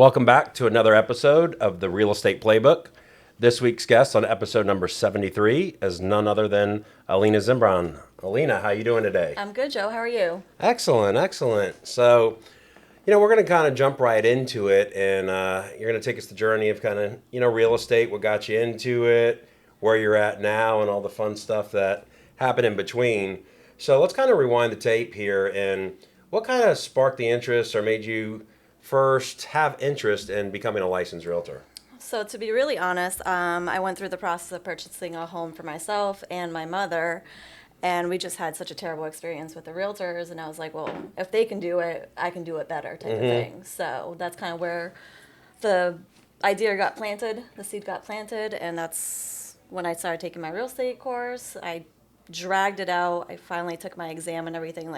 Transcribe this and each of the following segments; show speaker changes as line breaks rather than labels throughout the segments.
Welcome back to another episode of the Real Estate Playbook. This week's guest on episode number 73 is none other than Alina Zimbran. Alina, how you doing today?
I'm good, Joe. How are you?
Excellent, excellent. So, we're going to kind of jump right into it, and you're going to take us the journey of kind of, real estate, what got you into it, where you're at now, and all the fun stuff that happened in between. So let's kind of rewind the tape here, and what kind of sparked the interest or made you first have interest in becoming a licensed realtor?
So to be really honest, I went through the process of purchasing a home for myself and my mother, and we just had such a terrible experience with the realtors, and I was like, well, if they can do it, I can do it better type of thing. So that's kind of where the idea got planted, the seed got planted, and that's when I started taking my real estate course. I dragged it out. I finally took my exam and everything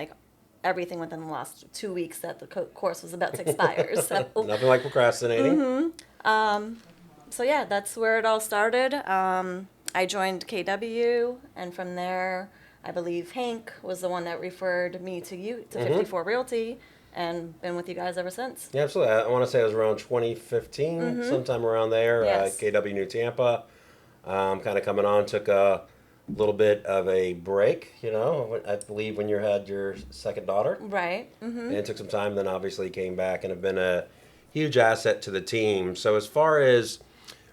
within the last 2 weeks that the course was about to expire. So
Nothing like procrastinating.
So yeah, that's where it all started. I joined KW, and from there, I believe Hank was the one that referred me to you, to 54 Realty, and been with you guys ever since.
Yeah, absolutely. I want to say it was around 2015, sometime around there.
Yes.
KW New Tampa, kind of coming on, took a little bit of a break, I believe when you had your second daughter.
Right.
And it took some time, then obviously came back and have been a huge asset to the team. So as far as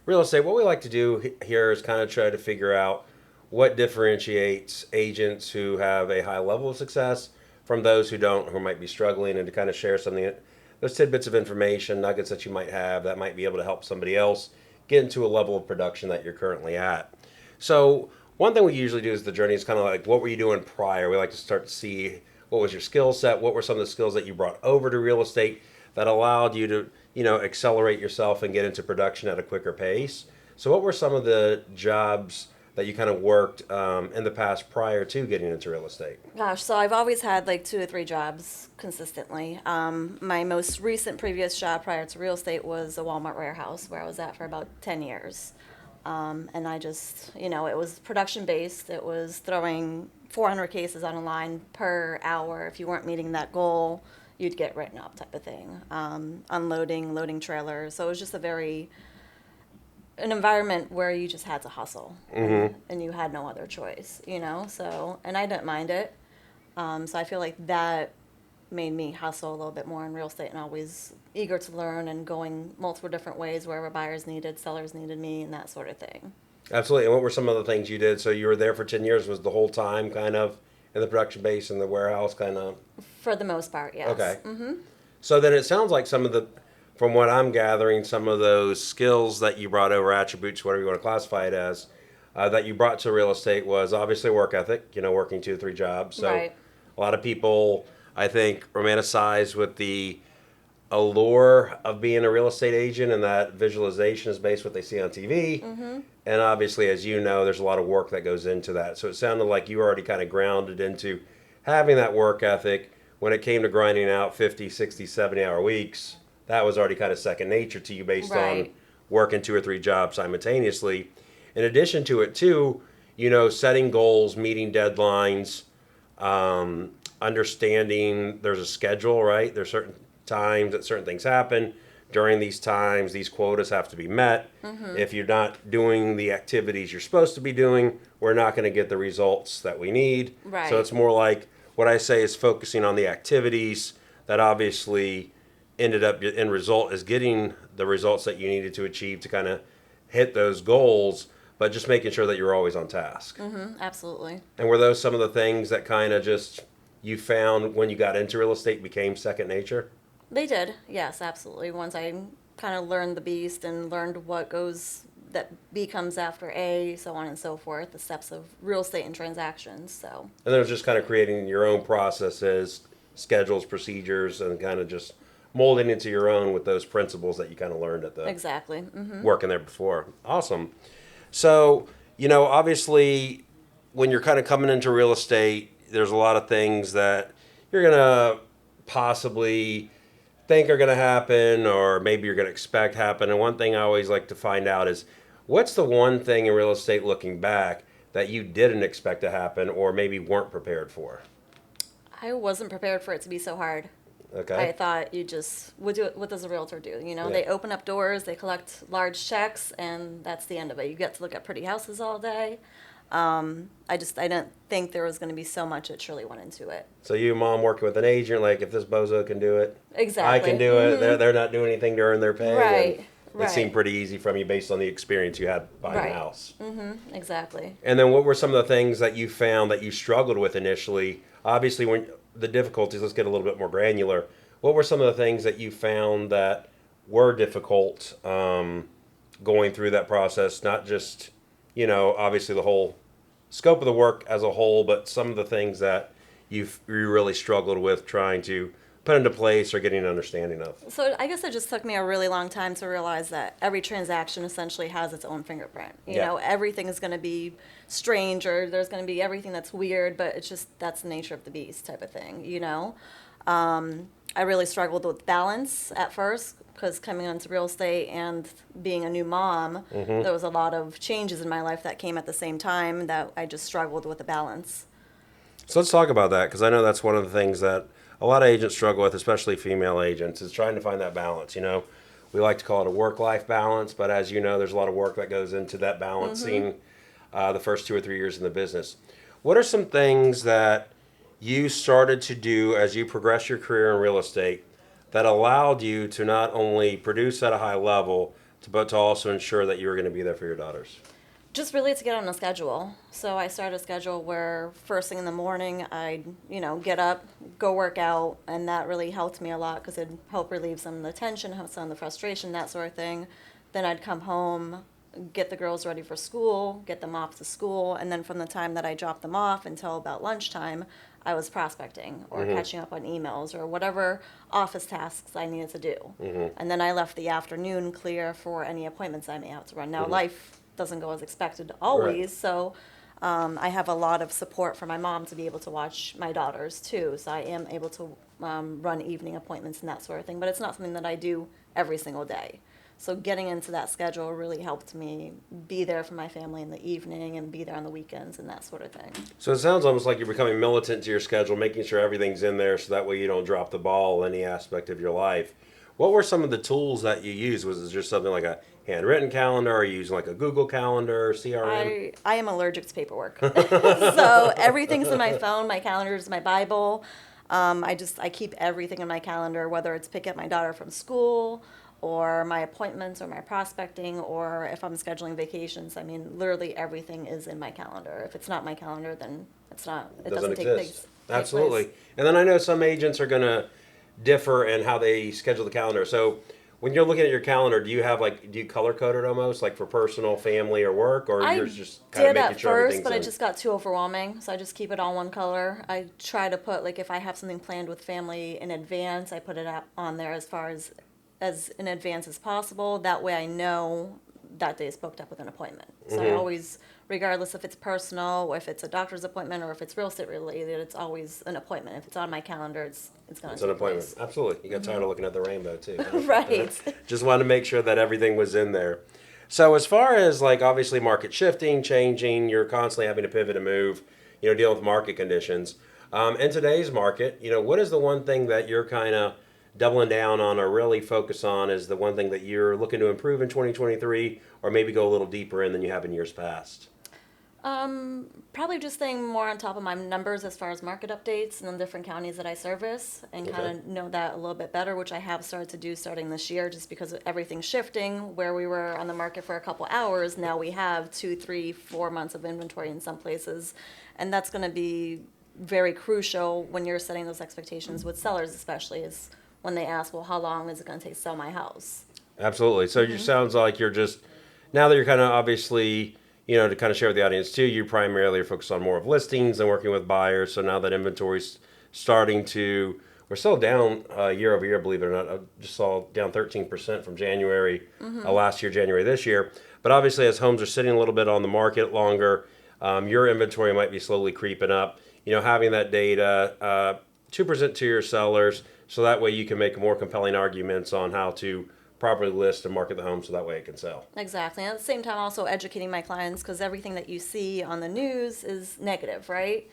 real estate, what we like to do here is kind of try to figure out what differentiates agents who have a high level of success from those who don't, who might be struggling, and to kind of share something, those tidbits of information, nuggets that you might have that might be able to help somebody else get into a level of production that you're currently at. So one thing we usually do is the journey is kind of like, what were you doing prior? We like to start to see what was your skill set, what were some of the skills that you brought over to real estate that allowed you to, accelerate yourself and get into production at a quicker pace. So what were some of the jobs that you kind of worked in the past prior to getting into real estate?
Gosh, so I've always had like 2 or 3 jobs consistently. My most recent previous job prior to real estate was a Walmart warehouse where I was at for about 10 years. And I just, it was production based. It was throwing 400 cases on a line per hour. If you weren't meeting that goal, you'd get written up type of thing. Unloading, loading trailers. So it was just an environment where you just had to hustle, and you had no other choice, So, and I didn't mind it. So I feel like that made me hustle a little bit more in real estate, and always eager to learn and going multiple different ways wherever buyers needed, sellers needed me, and that sort of thing.
Absolutely. And what were some of the things you did? So you were there for 10 years. Was the whole time kind of in the production base in the warehouse kind of?
For the most part, yes.
Okay. So then it sounds like from what I'm gathering, some of those skills that you brought over, attributes, whatever you want to classify it as, that you brought to real estate was obviously work ethic, working 2 or 3 jobs. So
Right.
a lot of people, I think, romanticize with the allure of being a real estate agent, and that visualization is based what they see on TV. And obviously, as you know, there's a lot of work that goes into that. So it sounded like you were already kind of grounded into having that work ethic. When it came to grinding out 50, 60, 70-hour weeks, that was already kind of second nature to you based on
Right.
working 2 or 3 jobs simultaneously. In addition to it, too, setting goals, meeting deadlines, understanding there's a schedule, right? There's certain times that certain things happen. During these times, these quotas have to be met. If you're not doing the activities you're supposed to be doing, we're not going to get the results that we need.
Right.
So it's more like what I say is focusing on the activities that obviously ended up in result is getting the results that you needed to achieve to kind of hit those goals, but just making sure that you're always on task.
Absolutely.
And were those some of the things that kind of just you found when you got into real estate became second nature?
They did, yes, absolutely. Once I kind of learned the beast and learned that B comes after A, so on and so forth, the steps of real estate and transactions, so.
And then it was just kind of creating your own processes, schedules, procedures, and kind of just molding into your own with those principles that you kind of learned at the
Exactly.
working there before. Awesome. So, obviously, when you're kind of coming into real estate, there's a lot of things that you're going to possibly think are going to happen, or maybe you're going to expect happen. And one thing I always like to find out is, what's the one thing in real estate looking back that you didn't expect to happen or maybe weren't prepared for?
I wasn't prepared for it to be so hard. I
Okay.
thought you just would do it. What does a realtor do? You know,
Yeah.
they open up doors, they collect large checks, and that's the end of it. You get to look at pretty houses all day. I didn't think there was going to be so much that truly went into it.
So you, mom, working with an agent, like if this bozo can do it, I can
Exactly.
do it. They're not doing anything to earn their pay, and
Right.
it seemed
Right.
pretty easy from you based on the experience you had buying the
Right.
house.
Exactly.
And then what were some of the things that you found that you struggled with initially? Obviously, when the difficulties, let's get a little bit more granular. What were some of the things that you found that were difficult going through that process? Not just, obviously the whole scope of the work as a whole, but some of the things that you really struggled with trying to put into place or getting an understanding of.
So I guess it just took me a really long time to realize that every transaction essentially has its own fingerprint. You
Yeah.
know, everything is going to be strange or there's going to be everything that's weird, but it's just that's the nature of the beast type of thing, you know? I really struggled with balance at first because coming into real estate and being a new mom, there was a lot of changes in my life that came at the same time that I just struggled with the balance.
So let's talk about that because I know that's one of the things that a lot of agents struggle with, especially female agents, is trying to find that balance. We like to call it a work-life balance, but as you know, there's a lot of work that goes into that balancing the first 2 or 3 years in the business. What are some things that you started to do as you progress your career in real estate that allowed you to not only produce at a high level, but to also ensure that you were going to be there for your daughters?
Just really to get on a schedule. So I started a schedule where first thing in the morning I'd, get up, go work out, and that really helped me a lot because it'd help relieve some of the tension, help some of the frustration, that sort of thing. Then I'd come home, get the girls ready for school, get them off to school, and then from the time that I dropped them off until about lunchtime, I was prospecting or catching up on emails or whatever office tasks I needed to do. And then I left the afternoon clear for any appointments I may have to run. Now, life doesn't go as expected always,
Right.
so I have a lot of support from my mom to be able to watch my daughters too. So I am able to run evening appointments and that sort of thing, but it's not something that I do every single day. So getting into that schedule really helped me be there for my family in the evening and be there on the weekends and that sort of thing.
So it sounds almost like you're becoming militant to your schedule, making sure everything's in there so that way you don't drop the ball in any aspect of your life. What were some of the tools that you used? Was it just something like a handwritten calendar? Or are you using like a Google Calendar, CRM?
I am allergic to paperwork. So everything's in my phone, my calendar is my Bible. I keep everything in my calendar, whether it's pick up my daughter from school or my appointments or my prospecting or if I'm scheduling vacations. I mean, literally everything is in my calendar. If it's not my calendar, then it doesn't take
Exist.
take
Absolutely.
place.
And then I know some agents are going to differ in how they schedule the calendar. So when you're looking at your calendar, do you color code it almost like for personal, family, or work, or
I
you're just kind of
did
making
at
sure
first,
everything's
but
in?
it just got too overwhelming. So I just keep it all one color. I try to put like if I have something planned with family in advance, I put it up on there as in advance as possible. That way I know that day is booked up with an appointment. So I always, regardless if it's personal, or if it's a doctor's appointment, or if it's real estate related, it's always an appointment. If it's on my calendar, it's going
It's
to
an
take
appointment.
place.
Absolutely. You got tired of looking at the rainbow too.
Right.
Just wanted to make sure that everything was in there. So as far as like obviously market shifting, changing, you're constantly having to pivot and move, dealing with market conditions. In today's market, what is the one thing that you're kind of doubling down on or really focus on is the one thing that you're looking to improve in 2023 or maybe go a little deeper in than you have in years past?
Probably just staying more on top of my numbers as far as market updates in the different counties that I service and
Okay.
kind of know that a little bit better, which I have started to do starting this year just because everything's shifting. Where we were on the market for a couple hours, now we have 2, 3, 4 months of inventory in some places. And that's going to be very crucial when you're setting those expectations with sellers, especially is when they ask, well, how long is it going to take to sell my house?
Absolutely. So it sounds like you're just now that you're kind of obviously, to kind of share with the audience too, you primarily are focused on more of listings and working with buyers. So now that inventory's starting to, we're still down year over year, believe it or not. I just saw down 13% from January last year, January this year. But obviously, as homes are sitting a little bit on the market longer, your inventory might be slowly creeping up. Having that data to present to your sellers, so that way you can make more compelling arguments on how to properly list and market the home so that way it can sell.
Exactly. And at the same time, also educating my clients, because everything that you see on the news is negative, right?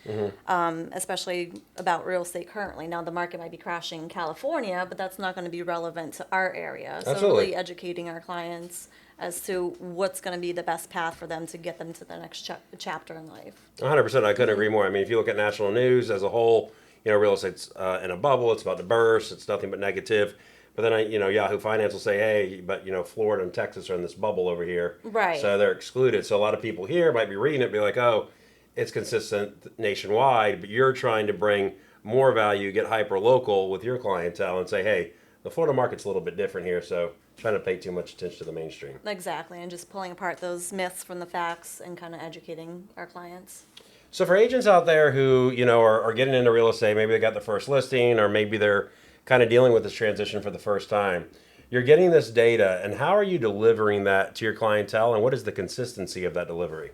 Especially about real estate currently. Now, the market might be crashing in California, but that's not going to be relevant to our area. So
Absolutely.
really educating our clients as to what's going to be the best path for them to get them to the next chapter in life.
100%. I couldn't agree more. I mean, if you look at national news as a whole, real estate's in a bubble. It's about to burst. It's nothing but negative. But then, Yahoo Finance will say, hey, but, Florida and Texas are in this bubble over here.
Right.
So they're excluded. So a lot of people here might be reading it, be like, oh, it's consistent nationwide, but you're trying to bring more value, get hyper local with your clientele and say, hey, the Florida market's a little bit different here. So trying to pay too much attention to the mainstream.
Exactly. And just pulling apart those myths from the facts and kind of educating our clients.
So for agents out there who, are getting into real estate, maybe they got their first listing or maybe they're kind of dealing with this transition for the first time. You're getting this data, and how are you delivering that to your clientele, and what is the consistency of that delivery?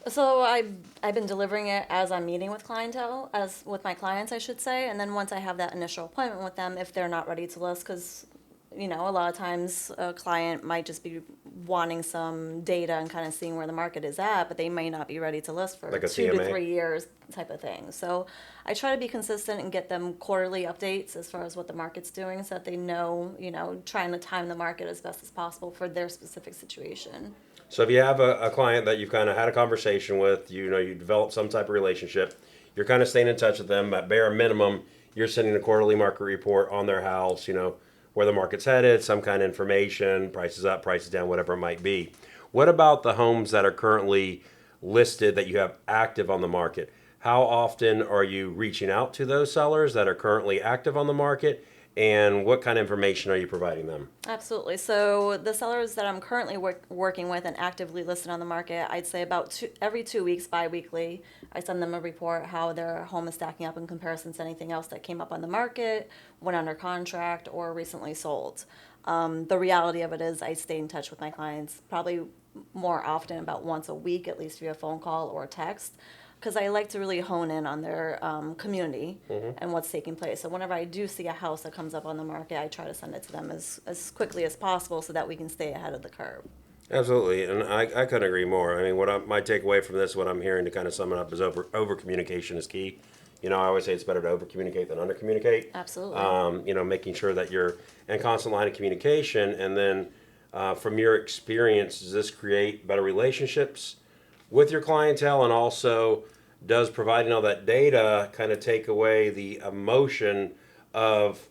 So I've been delivering it as I'm meeting with clientele, as with my clients, I should say, and then once I have that initial appointment with them, if they're not ready to list, because a lot of times a client might just be wanting some data and kind of seeing where the market is at, but they may not be ready to list for
Like a
2
CMA?
to 3 years type of thing. So I try to be consistent and get them quarterly updates as far as what the market's doing so that they know, trying to time the market as best as possible for their specific situation.
So if you have a client that you've kind of had a conversation with, you develop some type of relationship, you're kind of staying in touch with them, at bare minimum, you're sending a quarterly market report on their house, where the market's headed, some kind of information, prices up, prices down, whatever it might be. What about the homes that are currently listed that you have active on the market? How often are you reaching out to those sellers that are currently active on the market? And what kind of information are you providing them?
Absolutely. So the sellers that I'm currently working with and actively listed on the market, I'd say about every 2 weeks, bi-weekly, I send them a report how their home is stacking up in comparison to anything else that came up on the market, went under contract, or recently sold. The reality of it is I stay in touch with my clients probably more often, about once a week, at least via phone call or text, because I like to really hone in on their community and what's taking place. So whenever I do see a house that comes up on the market, I try to send it to them as quickly as possible so that we can stay ahead of the curve.
Absolutely, and I couldn't agree more. I mean, my takeaway from this, what I'm hearing to kind of sum it up, is over communication is key. I always say it's better to over communicate than under communicate.
Absolutely.
Making sure that you're in constant line of communication, and then from your experience, does this create better relationships with your clientele, and also does providing all that data kind of take away the emotion of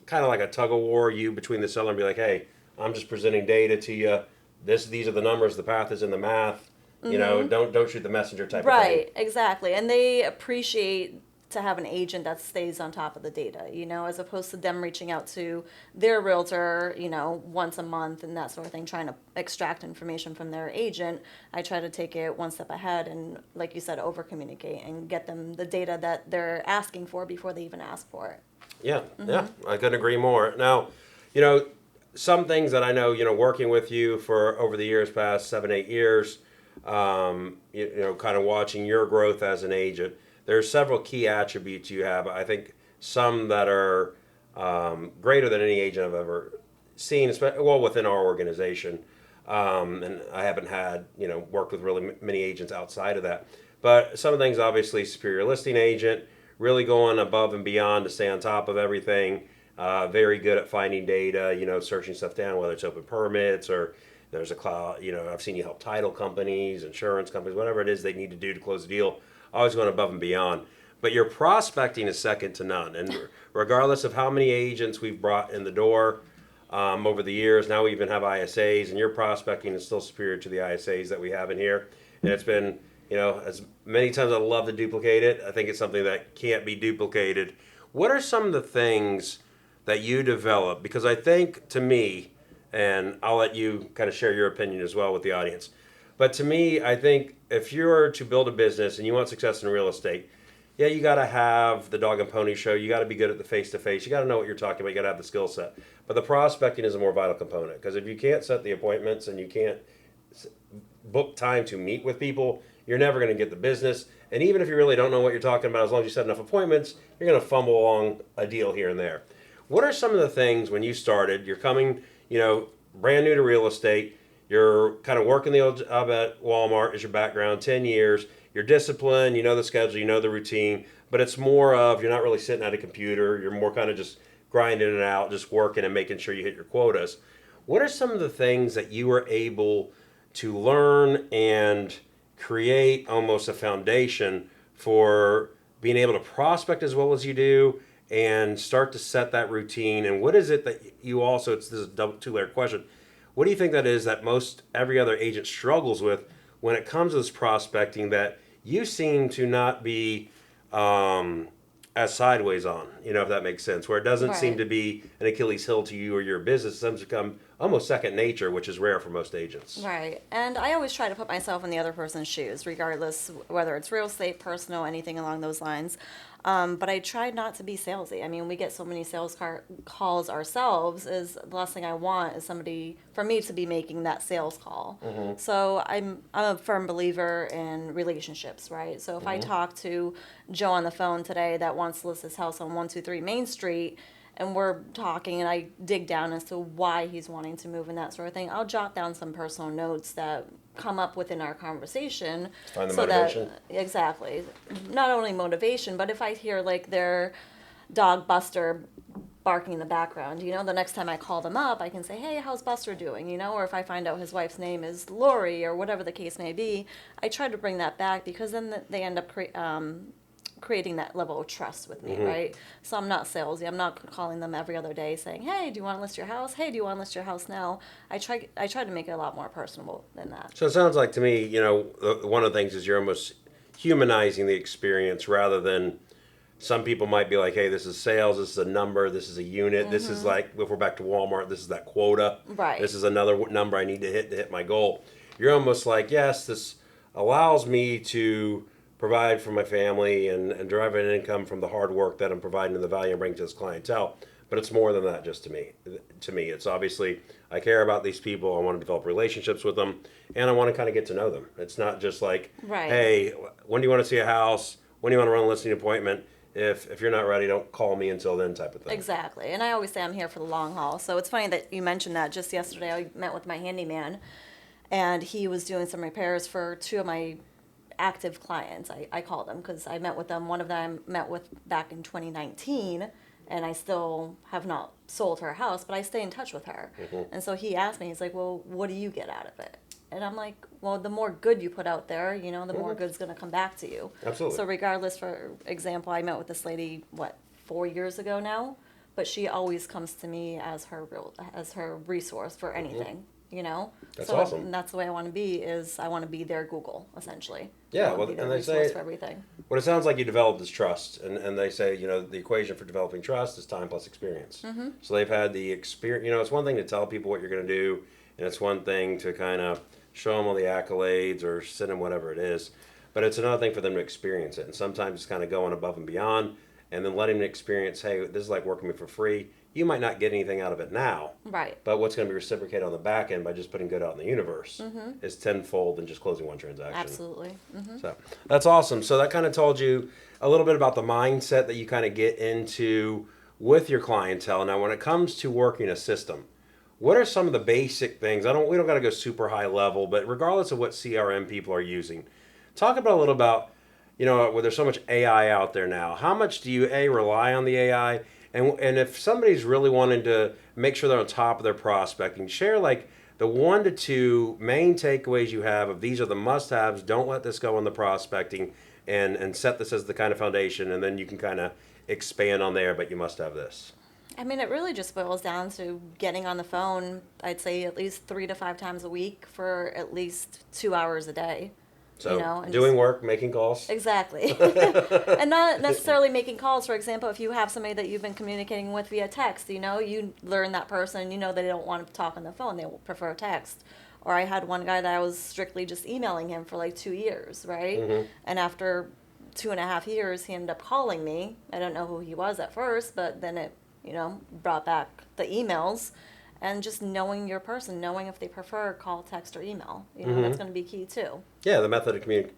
kind of like a tug of war you between the seller and be like, hey, I'm just presenting data to you. These are the numbers. The path is in the math. Don't shoot the messenger type of thing.
Right, exactly. And they appreciate to have an agent that stays on top of the data, as opposed to them reaching out to their realtor, once a month and that sort of thing, trying to extract information from their agent. I try to take it one step ahead and, like you said, over communicate and get them the data that they're asking for before they even ask for it.
Yeah, I couldn't agree more. Now, some things that I know, working with you for over the years past 7-8 years, kind of watching your growth as an agent, there's several key attributes you have. I think some that are greater than any agent I've ever seen, within our organization. And I haven't had, worked with really many agents outside of that. But some of the things, obviously, superior listing agent, really going above and beyond to stay on top of everything. Very good at finding data, searching stuff down, whether it's open permits or there's a cloud, I've seen you help title companies, insurance companies, whatever it is they need to do to close a deal. Always going above and beyond. But your prospecting is second to none. And regardless of how many agents we've brought in the door over the years, now we even have ISAs, and your prospecting is still superior to the ISAs that we have in here. And it's been, as many times I'd love to duplicate it, I think it's something that can't be duplicated. What are some of the things that you develop? Because I think, to me, and I'll let you kind of share your opinion as well with the audience, but to me, I think if you're to build a business and you want success in real estate, yeah, you got to have the dog and pony show. You got to be good at the face-to-face. You got to know what you're talking about. You got to have the skill set. But the prospecting is a more vital component, because if you can't set the appointments and you can't book time to meet with people, you're never going to get the business. And even if you really don't know what you're talking about, as long as you set enough appointments, you're going to fumble along a deal here and there. What are some of the things when you started? You're coming, brand new to real estate. You're kind of working the old job at Walmart as your background, 10 years. You're disciplined, you know the schedule, you know the routine, but it's more of you're not really sitting at a computer. You're more kind of just grinding it out, just working and making sure you hit your quotas. What are some of the things that you were able to learn and create almost a foundation for being able to prospect as well as you do and start to set that routine? And what is it that you also, this is a double two-layer question, what do you think that is that most every other agent struggles with when it comes to this prospecting that you seem to not be as sideways on, if that makes sense, where it doesn't seem
Right.
to be an Achilles heel to you or your business. It seems to become almost second nature, which is rare for most agents.
Right. And I always try to put myself in the other person's shoes, regardless whether it's real estate, personal, anything along those lines. But I try not to be salesy. I mean, we get so many calls ourselves. Is the last thing I want is somebody for me to be making that sales call. So I'm a firm believer in relationships, right? So if I talk to Joe on the phone today that wants to list his house on 123 Main Street, and we're talking and I dig down as to why he's wanting to move and that sort of thing, I'll jot down some personal notes that come up within our conversation.
Find the
so
motivation.
that exactly, not only motivation, but if I hear like their dog Buster barking in the background, the next time I call them up, I can say, hey, how's Buster doing? Or if I find out his wife's name is Lori or whatever the case may be, I try to bring that back because then they end up creating that level of trust with me, right? So I'm not salesy. I'm not calling them every other day saying, hey, do you want to list your house? Hey, do you want to list your house now? I try to make it a lot more personable than that.
So it sounds like to me, one of the things is you're almost humanizing the experience rather than some people might be like, hey, this is sales, this is a number, this is a unit, this is like, if we're back to Walmart, this is that quota.
Right.
This is another number I need to hit my goal. You're almost like, yes, this allows me to provide for my family and derive an income from the hard work that I'm providing and the value I'm bringing to this clientele. But it's more than that just to me. To me, it's obviously, I care about these people, I want to develop relationships with them, and I want to kind of get to know them. It's not just like,
Right.
hey, when do you want to see a house? When do you want to run a listing appointment? If you're not ready, don't call me until then type of thing.
Exactly. And I always say I'm here for the long haul. So it's funny that you mentioned that. Just yesterday I met with my handyman and he was doing some repairs for two of my active clients. I call them because I met with them. One of them I met with back in 2019 and I still have not sold her house, but I stay in touch with her. And so he asked me, he's like, well, what do you get out of it? And I'm like, well, the more good you put out there, the more good's going to come back to you.
Absolutely.
So regardless, for example, I met with this lady, 4 years ago now, but she always comes to me as her resource for anything.
That's
so
awesome.
That's the way I want to be. Is I want to be their Google essentially.
Yeah,
I wanna
well,
be their
and they
resource
say
for everything.
what it sounds like you developed is trust, and they say the equation for developing trust is time plus experience. So they've had the experience. It's one thing to tell people what you're going to do, and it's one thing to kind of show them all the accolades or send them whatever it is, but it's another thing for them to experience it. And sometimes it's kind of going above and beyond, and then letting them experience, hey, this is like working with me for free. You might not get anything out of it now,
Right.
but what's going to be reciprocated on the back end by just putting good out in the universe is tenfold than just closing one transaction.
Absolutely.
So that's awesome. So that kind of told you a little bit about the mindset that you kind of get into with your clientele. Now, when it comes to working a system, what are some of the basic things? We don't got to go super high level, but regardless of what CRM people are using, talk about a little about, where there's so much AI out there now. How much do you rely on the AI? And if somebody's really wanting to make sure they're on top of their prospecting, share like the 1 to 2 main takeaways you have of these are the must-haves. Don't let this go on the prospecting, and set this as the kind of foundation, and then you can kind of expand on there. But you must have this.
I mean, it really just boils down to getting on the phone, I'd say at least 3 to 5 times a week for at least 2 hours a day.
So
and
doing work, making calls.
Exactly. And not necessarily making calls. For example, if you have somebody that you've been communicating with via text, you learn that person, they don't want to talk on the phone, they will prefer text. Or I had one guy that I was strictly just emailing him for like 2 years, right? And after 2.5 years, he ended up calling me. I don't know who he was at first, but then it brought back the emails, and just knowing your person, knowing if they prefer call, text, or email. That's going to be key too.
Yeah, the method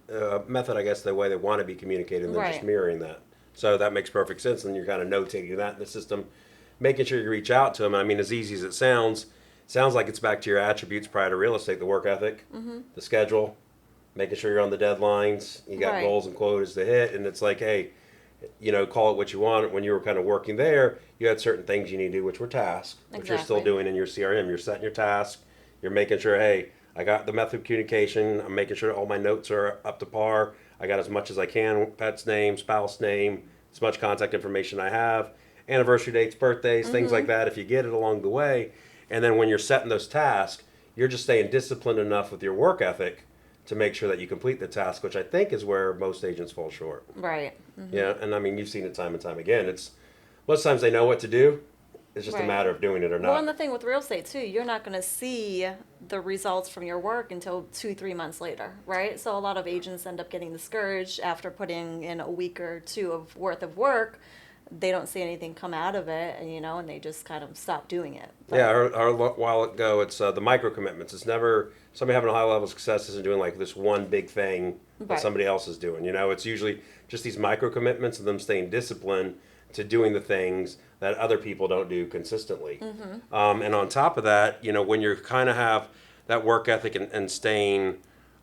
of method, I guess, the way they want to be communicated, and then just
Right.
mirroring that. So that makes perfect sense, and you're kind of notating that in the system. making sure you reach out to them. I mean, as easy as it sounds like it's back to your attributes prior to real estate: the work ethic, the schedule, making sure you're on the deadlines, you got
Right.
goals and quotas to hit, and it's like, hey, call it what you want. When you were kind of working there, you had certain things you need to do, which were tasks, which you're still
Exactly.
doing in your CRM. You're setting your tasks. You're making sure, hey, I got the method of communication. I'm making sure all my notes are up to par. I got as much as I can, pet's name, spouse name, as much contact information I have, anniversary dates, birthdays, things like that, if you get it along the way. And then when you're setting those tasks, you're just staying disciplined enough with your work ethic to make sure that you complete the task, which I think is where most agents fall short.
Right.
Yeah, and I mean, you've seen it time and time again. It's most times they know what to do. It's just a
Right.
matter of doing it or
Well, and
not.
the thing with real estate too, you're not going to see the results from your work until 2, 3 months later, right? So a lot of agents end up getting discouraged after putting in a week or two of worth of work. They don't see anything come out of it, and and they just kind of stop doing it.
Yeah, our while ago, it's the micro commitments. It's never somebody having a high level of success isn't doing like this one big thing that
Right.
somebody else is doing. It's usually just these micro commitments and them staying disciplined to doing the things that other people don't do consistently. And on top of that, when you kind of have that work ethic and staying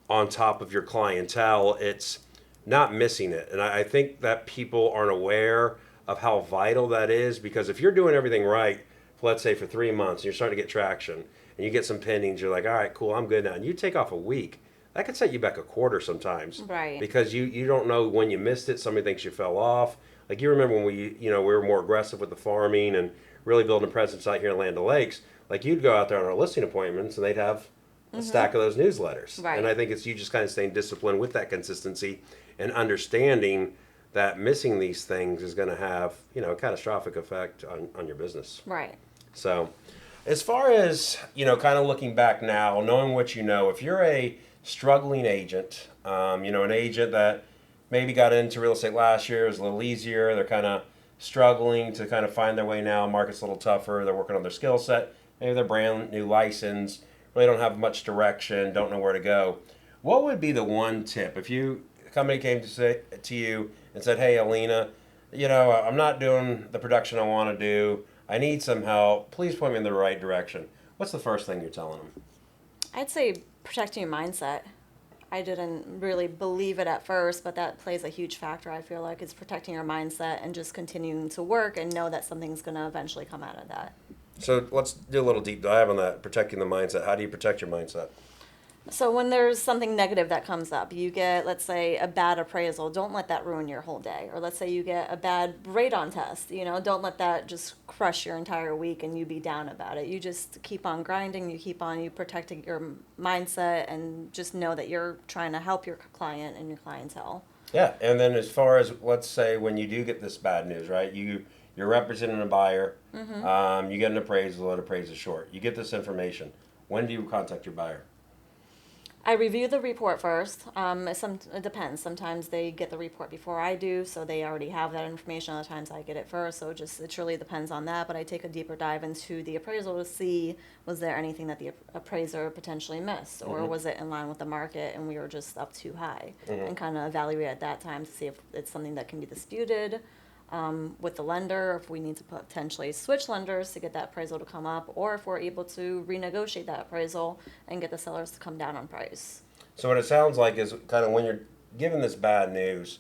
on top of your clientele, it's not missing it. And I think that people aren't aware of how vital that is, because if you're doing everything right, let's say for 3 months, and you're starting to get traction and you get some pendings, you're like, all right, cool, I'm good now. And you take off a week, that could set you back a quarter sometimes.
Right.
Because you don't know when you missed it. Somebody thinks you fell off. Like you remember when we were more aggressive with the farming and really building a presence out here in Land O'Lakes. Like you'd go out there on our listing appointments and they'd have a stack of those newsletters.
Right.
And I think it's you just kind of staying disciplined with that consistency and understanding that missing these things is going to have a catastrophic effect on your business.
Right.
So, as far as kind of looking back now, knowing what you know, if you're a struggling agent, an agent that maybe got into real estate last year, it was a little easier, they're kind of struggling to kind of find their way now, market's a little tougher, they're working on their skill set, maybe they're brand new license, really don't have much direction, don't know where to go. What would be the one tip if a company came to you and said, "Hey, Alina, I'm not doing the production I want to do. I need some help. Please point me in the right direction." What's the first thing you're telling them?
I'd say protecting your mindset. I didn't really believe it at first, but that plays a huge factor, I feel like, is protecting your mindset and just continuing to work and know that something's going to eventually come out of that.
So let's do a little deep dive on that, protecting the mindset. How do you protect your mindset?
So when there's something negative that comes up, you get, let's say, a bad appraisal, don't let that ruin your whole day. Or let's say you get a bad radon test, don't let that just crush your entire week and you be down about it. You just keep on grinding, you protecting your mindset, and just know that you're trying to help your client and your clientele.
Yeah, and then as far as, let's say, when you do get this bad news, right? You're representing a buyer. You get an appraisal, it appraises short. You get this information. When do you contact your buyer?
I review the report first. It depends. Sometimes they get the report before I do, so they already have that information. Other times I get it first, so it truly depends on that. But I take a deeper dive into the appraisal to see, was there anything that the appraiser potentially missed, or was it in line with the market and we were just up too high, and kind of evaluate at that time to see if it's something that can be disputed with the lender, if we need to potentially switch lenders to get that appraisal to come up, or if we're able to renegotiate that appraisal and get the sellers to come down on price.
So what it sounds like is kind of when you're given this bad news,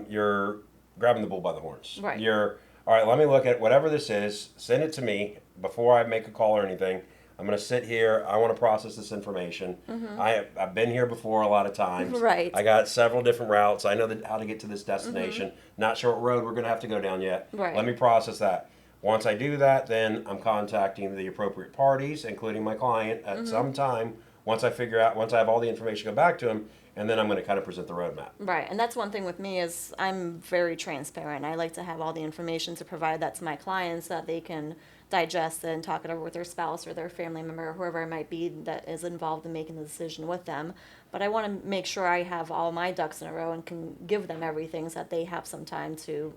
you're grabbing the bull by the horns.
Right.
You're, all right, let me look at whatever this is, send it to me before I make a call or anything. I'm going to sit here. I want to process this information. I've been here before a lot of times.
Right.
I got several different routes. I know how to get to this destination. Not sure what road we're going to have to go down yet.
Right.
Let me process that. Once I do that, then I'm contacting the appropriate parties, including my client, at some time. Once I have all the information, go back to him, and then I'm going to kind of present the roadmap.
Right, and that's one thing with me is I'm very transparent. I like to have all the information to provide that to my clients so that they can digest it and talk it over with their spouse or their family member or whoever it might be that is involved in making the decision with them. But I want to make sure I have all my ducks in a row and can give them everything so that they have some time to,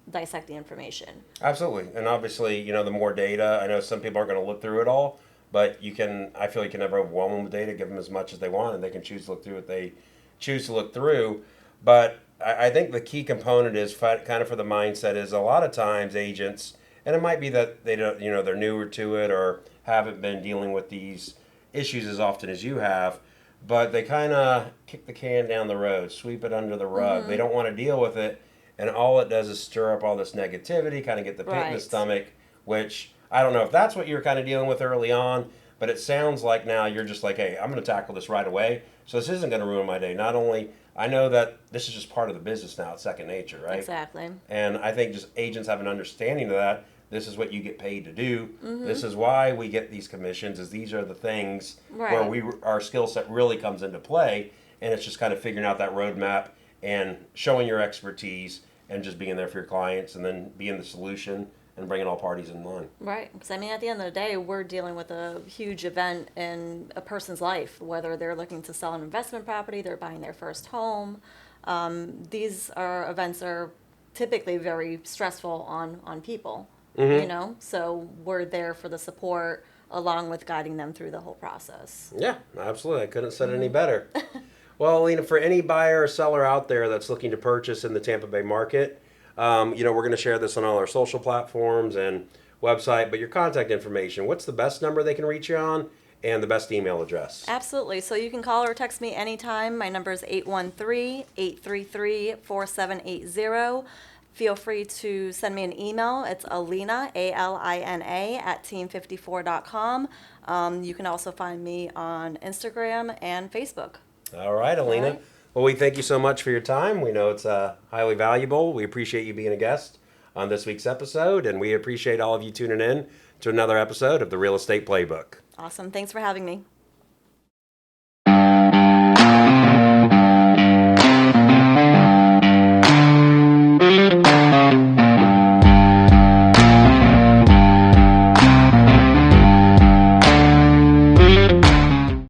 dissect the information.
Absolutely, and obviously, the more data. I know some people aren't going to look through it all, but I feel you can never overwhelm them with data. Give them as much as they want, and they can choose to look through what they choose to look through. But I think the key component is kind of for the mindset is a lot of times agents, And it might be that they don't, they're newer to it or haven't been dealing with these issues as often as you have, but they kind of kick the can down the road, sweep it under the rug. They don't want to deal with it, and all it does is stir up all this negativity, kind of get the pit in the
Right.
stomach, which I don't know if that's what you were kind of dealing with early on, but it sounds like now you're just like, hey, I'm going to tackle this right away. So this isn't going to ruin my day. Not only, I know that this is just part of the business now, it's second nature, right?
Exactly.
And I think just agents have an understanding of that. This is what you get paid to do. This is why we get these commissions. Is these are the things where
Right.
our skill set really comes into play, and it's just kind of figuring out that roadmap and showing your expertise and just being there for your clients, and then being the solution and bringing all parties in line.
Right. Because I mean, at the end of the day, we're dealing with a huge event in a person's life, whether they're looking to sell an investment property, they're buying their first home. These are events are typically very stressful on people, so we're there for the support along with guiding them through the whole process.
Yeah, absolutely. I couldn't have said it any better. Well, Alina, for any buyer or seller out there that's looking to purchase in the Tampa Bay market, we're going to share this on all our social platforms and website, but your contact information, what's the best number they can reach you on and the best email address?
Absolutely. So you can call or text me anytime. My number is 813-833-4780. Feel free to send me an email. It's Alina, ALINA, at team54.com. You can also find me on Instagram and Facebook.
All right, Alina.
All right.
Well, we thank you so much for your time. We know it's highly valuable. We appreciate you being a guest on this week's episode, and we appreciate all of you tuning in to another episode of the Real Estate Playbook.
Awesome. Thanks for having me.